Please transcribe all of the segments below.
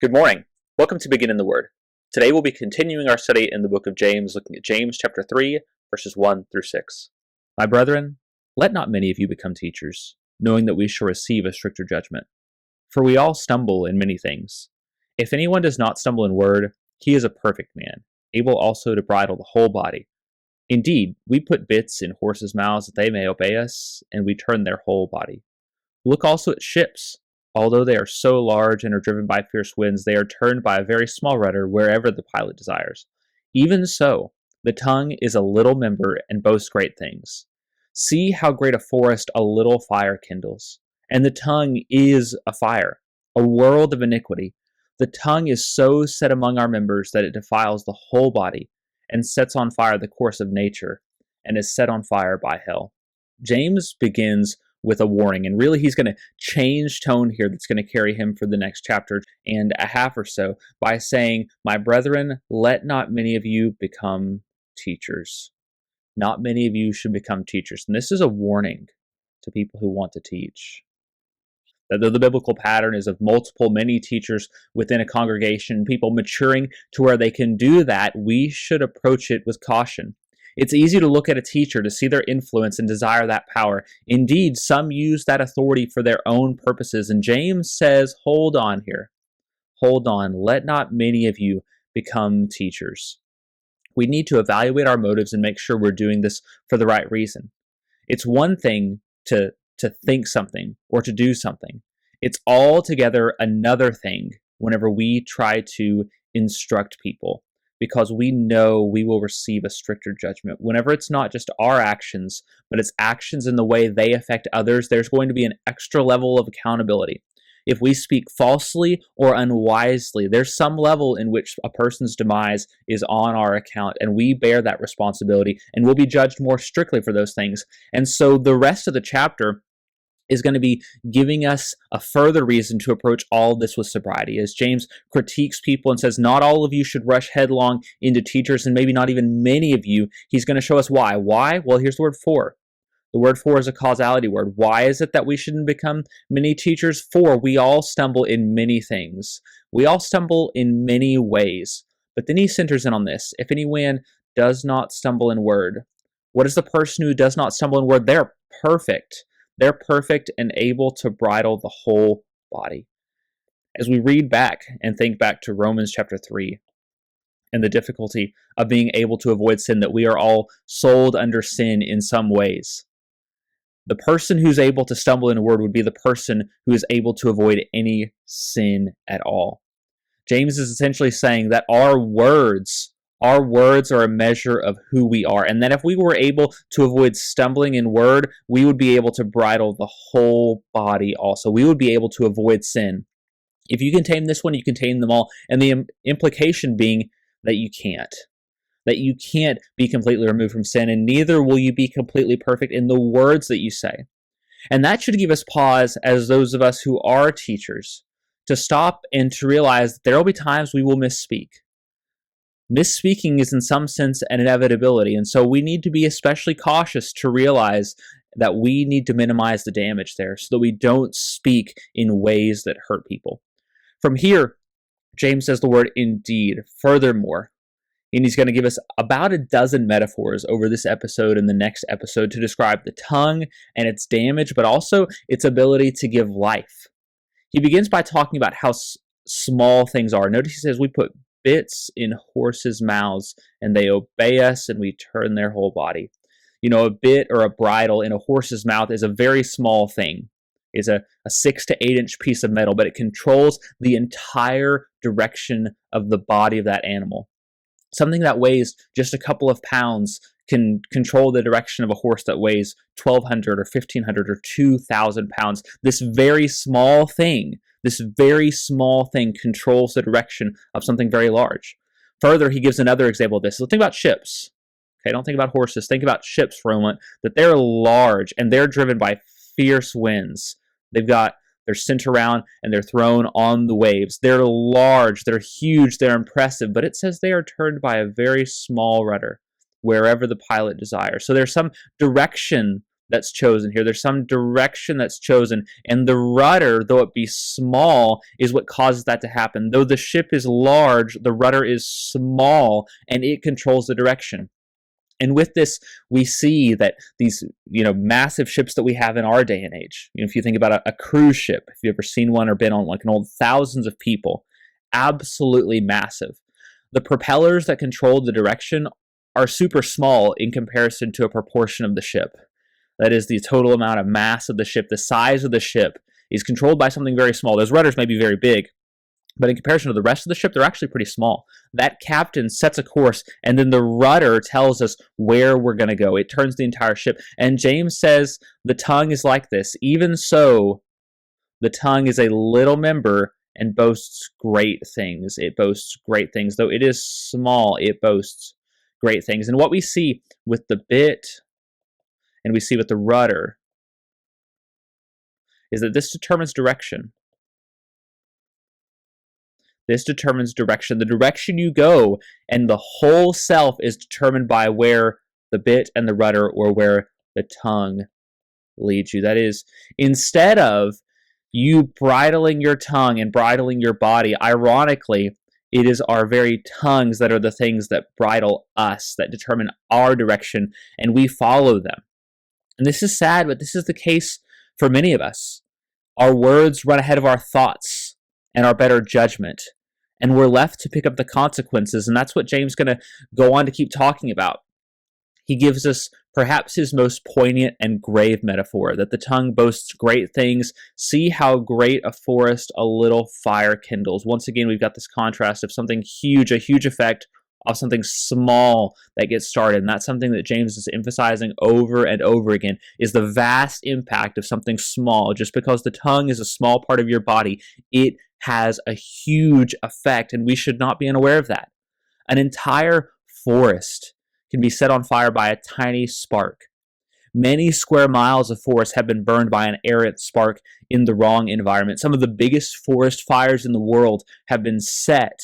Good morning. Welcome to Begin in the Word. Today we'll be continuing our study in the book of James, looking at James chapter 3, verses 1 through 6. My brethren, let not many of you become teachers, knowing that we shall receive a stricter judgment. For we all stumble in many things. If anyone does not stumble in word, he is a perfect man, able also to bridle the whole body. Indeed, we put bits in horses' mouths that they may obey us, and we turn their whole body. Look also at ships. Although they are so large and are driven by fierce winds, they are turned by a very small rudder wherever the pilot desires. Even so, the tongue is a little member and boasts great things. See how great a forest a little fire kindles. And the tongue is a fire, a world of iniquity. The tongue is so set among our members that it defiles the whole body and sets on fire the course of nature and is set on fire by hell. James begins with a warning, and really he's going to change tone here that's going to carry him for the next chapter and a half or so by saying, my brethren, let not many of you become teachers. Not many of you should become teachers. And this is a warning to people who want to teach. That though the biblical pattern is of many teachers within a congregation, people maturing to where they can do that, we should approach it with caution. It's easy to look at a teacher, to see their influence and desire that power. Indeed, some use that authority for their own purposes. And James says, hold on here. Hold on. Let not many of you become teachers. We need to evaluate our motives and make sure we're doing this for the right reason. It's one thing to think something or to do something. It's altogether another thing whenever we try to instruct people, because we know we will receive a stricter judgment. Whenever it's not just our actions, but it's actions in the way they affect others, there's going to be an extra level of accountability. If we speak falsely or unwisely, there's some level in which a person's demise is on our account, and we bear that responsibility, and we'll be judged more strictly for those things. And so the rest of the chapter is going to be giving us a further reason to approach all this with sobriety, as James critiques people and says, not all of you should rush headlong into teachers, and maybe not even many of you. He's going to show us why. Why? Well, here's the word for. The word for is a causality word. Why is it that we shouldn't become many teachers? For we all stumble in many things. We all stumble in many ways. But then he centers in on this. If anyone does not stumble in word, what is the person who does not stumble in word? They're perfect. They're perfect and able to bridle the whole body. As we read back and think back to Romans chapter 3 and the difficulty of being able to avoid sin, that we are all sold under sin in some ways. The person who's able to stumble in a word would be the person who is able to avoid any sin at all. James is essentially saying that our words are a measure of who we are. And that if we were able to avoid stumbling in word, we would be able to bridle the whole body also. We would be able to avoid sin. If you can tame this one, you can tame them all. And the implication being that you can't. That you can't be completely removed from sin, and neither will you be completely perfect in the words that you say. And that should give us pause, as those of us who are teachers, to stop and to realize that there will be times we will misspeak. Misspeaking is in some sense an inevitability, and so we need to be especially cautious to realize that we need to minimize the damage there so that we don't speak in ways that hurt people. From here, James says the word indeed, furthermore, and he's going to give us about a dozen metaphors over this episode and the next episode to describe the tongue and its damage, but also its ability to give life. He begins by talking about how small things are. Notice he says we put bits in horses' mouths, and they obey us, and we turn their whole body. You know, a bit or a bridle in a horse's mouth is a very small thing. It's a 6 to 8 inch piece of metal, but it controls the entire direction of the body of that animal. Something that weighs just a couple of pounds can control the direction of a horse that weighs 1,200 or 1,500 or 2,000 pounds. This very small thing controls the direction of something very large. Further, he gives another example of this. So think about ships. Okay, don't think about horses. Think about ships for a moment, that they're large and they're driven by fierce winds. They're sent around and they're thrown on the waves. They're large, they're huge, they're impressive, but it says they are turned by a very small rudder wherever the pilot desires. So there's some direction that's chosen here. There's some direction that's chosen. And the rudder, though it be small, is what causes that to happen. Though the ship is large, the rudder is small, and it controls the direction. And with this, we see that these, massive ships that we have in our day and age, if you think about a cruise ship, if you've ever seen one or been on like an old, thousands of people, absolutely massive. The propellers that control the direction are super small in comparison to a proportion of the ship. That is, the total amount of mass of the ship, the size of the ship, is controlled by something very small. Those rudders may be very big, but in comparison to the rest of the ship, they're actually pretty small. That captain sets a course, and then the rudder tells us where we're going to go. It turns the entire ship. And James says the tongue is like this. Even so, the tongue is a little member and boasts great things. It boasts great things. Though it is small, it boasts great things. And what we see with the bit and we see with the rudder is that this determines direction. This determines direction. The direction you go, and the whole self is determined by where the bit and the rudder, or where the tongue leads you. That is, instead of you bridling your tongue and bridling your body, ironically, it is our very tongues that are the things that bridle us, that determine our direction, and we follow them. And this is sad, but this is the case for many of us. Our words run ahead of our thoughts and our better judgment, and we're left to pick up the consequences, and that's what James is going to go on to keep talking about. He gives us perhaps his most poignant and grave metaphor, that the tongue boasts great things. See how great a forest a little fire kindles. Once again, we've got this contrast of something huge, a huge effect, of something small that gets started. And that's something that James is emphasizing over and over again, is the vast impact of something small. Just because the tongue is a small part of your body, it has a huge effect, and we should not be unaware of that. An entire forest can be set on fire by a tiny spark. Many square miles of forest have been burned by an errant spark in the wrong environment. Some of the biggest forest fires in the world have been set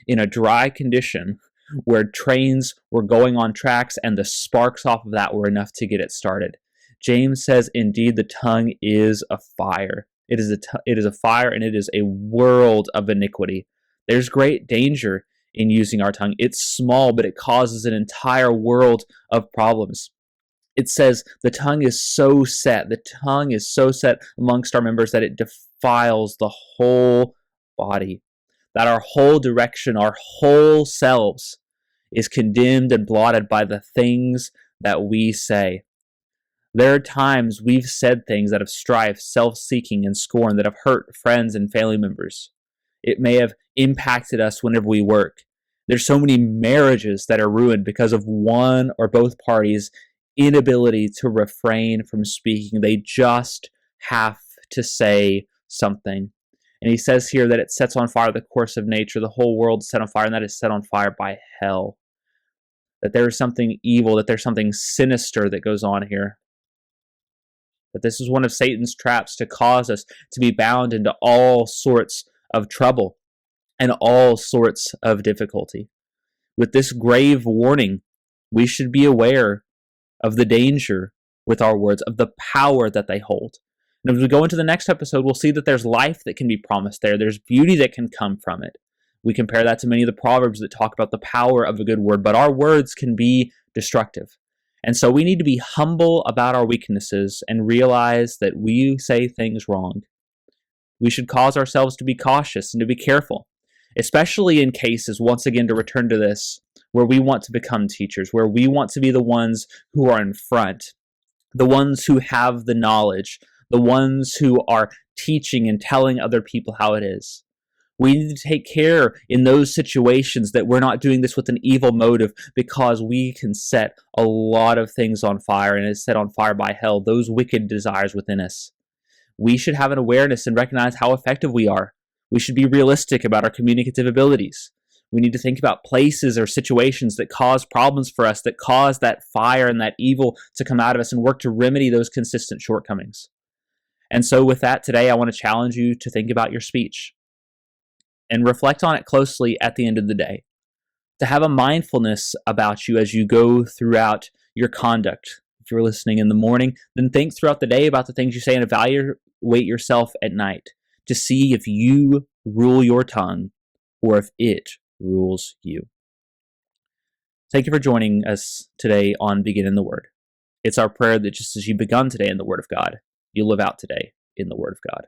in a dry condition where trains were going on tracks and the sparks off of that were enough to get it started. James says, indeed, the tongue is a fire. It is a fire, and it is a world of iniquity. There's great danger in using our tongue. It's small, but it causes an entire world of problems. It says the tongue is so set amongst our members that it defiles the whole body, that our whole direction, our whole selves is condemned and blotted by the things that we say. There are times we've said things out of strife, self-seeking, and scorn that have hurt friends and family members. It may have impacted us whenever we work. There's so many marriages that are ruined because of one or both parties' inability to refrain from speaking. They just have to say something. And he says here that it sets on fire the course of nature. The whole world is set on fire, and that is set on fire by hell. That there is something evil, that there's something sinister that goes on here. That this is one of Satan's traps to cause us to be bound into all sorts of trouble and all sorts of difficulty. With this grave warning, we should be aware of the danger with our words, of the power that they hold. And as we go into the next episode, we'll see that there's life that can be promised there. There's beauty that can come from it. We compare that to many of the Proverbs that talk about the power of a good word, but our words can be destructive. And so we need to be humble about our weaknesses and realize that we say things wrong. We should cause ourselves to be cautious and to be careful, especially in cases, once again, to return to this, where we want to become teachers, where we want to be the ones who are in front, the ones who have the knowledge, the ones who are teaching and telling other people how it is. We need to take care in those situations that we're not doing this with an evil motive, because we can set a lot of things on fire, and it's set on fire by hell, those wicked desires within us. We should have an awareness and recognize how effective we are. We should be realistic about our communicative abilities. We need to think about places or situations that cause problems for us, that cause that fire and that evil to come out of us, and work to remedy those consistent shortcomings. And so with that, today I want to challenge you to think about your speech and reflect on it closely at the end of the day. To have a mindfulness about you as you go throughout your conduct, If you're listening in the morning, then think throughout the day about the things you say and evaluate yourself at night to see if you rule your tongue or if it rules you. Thank you for joining us today on Begin in the Word. It's our prayer that just as you begun today in the Word of God, you live out today in the Word of God.